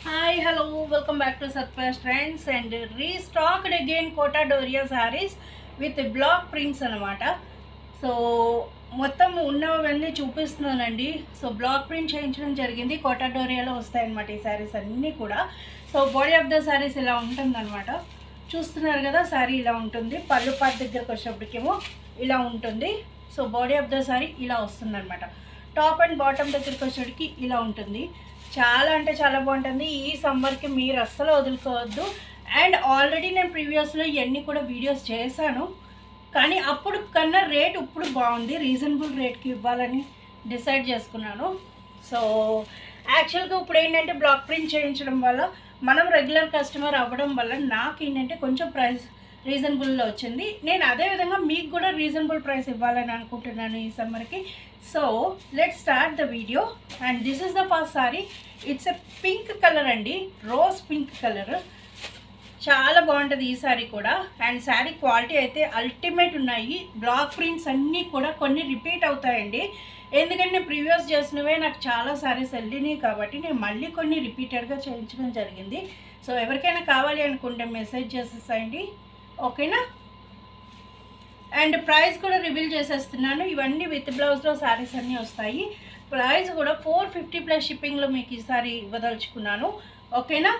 Hi, hello, welcome back to Satpash Trends and restocked again Kota Doria sarees with block prints అనమాట. So మొత్తం ఉన్నవన్నీ చూపిస్తున్నానండి. So black print చేయించడం జరిగింది. Quota డోరియాలో వస్తాయన్నమాట ఈ శారీస్ అన్నీ కూడా. So body of the saris ఇలా ఉంటుందన్నమాట. చూస్తున్నారు కదా, శారీ ఇలా ఉంటుంది. పళ్ళు పార్ట్ దగ్గరకు వచ్చేప్పటికేమో ఇలా ఉంటుంది. So body of the sari ఇలా వస్తుందన్నమాట. టాప్ అండ్ బాటమ్ దగ్గరికి వచ్చేటికి ఇలా ఉంటుంది. చాలా అంటే చాలా బాగుంటుంది. ఈ సమ్మర్కి మీరు అస్సలు వదులుకోవద్దు. అండ్ ఆల్రెడీ నేను ప్రీవియస్లో ఇవన్నీ కూడా వీడియోస్ చేశాను, కానీ అప్పుడు కన్నా రేట్ ఇప్పుడు బాగుంది. రీజనబుల్ రేట్కి ఇవ్వాలని డిసైడ్ చేసుకున్నాను. సో యాక్చువల్గా ఇప్పుడు ఏంటంటే బ్లాక్ ప్రింట్ చేయించడం వల్ల మనం రెగ్యులర్ కస్టమర్ అవ్వడం వల్ల నాకు ఏంటంటే కొంచెం ప్రైస్ రీజనబుల్లో వచ్చింది. నేను అదేవిధంగా మీకు కూడా రీజనబుల్ ప్రైస్ ఇవ్వాలని అనుకుంటున్నాను ఈ సమ్మర్కి. So let's start the video. And this is the first sorry. It's a pink colour అండి, రోజ్ పింక్ కలర్. చాలా బాగుంటుంది ఈ శారీ కూడా. అండ్ శారీ క్వాలిటీ అయితే అల్టిమేట్ ఉన్నాయి. బ్లాక్ ప్రింట్స్ అన్నీ కూడా కొన్ని రిపీట్ అవుతాయండి, ఎందుకంటే ప్రీవియస్ చేసినవే నాకు చాలా శారీస్ వెళ్ళినాయి కాబట్టి నేను మళ్ళీ కొన్ని రిపీటెడ్గా చేయించడం జరిగింది. సో ఎవరికైనా కావాలి అనుకుంటే మెసేజ్ చేసేసేయండి, ఓకేనా. అండ్ ప్రైస్ కూడా రివీల్ చేసేస్తున్నాను. ఇవన్నీ విత్ బ్లౌజ్లో శారీస్ అన్నీ వస్తాయి. ప్రైస్ కూడా 450 ప్లస్ షిప్పింగ్లో మీకు ఈసారి ఇవ్వదలుచుకున్నాను, ఓకేనా.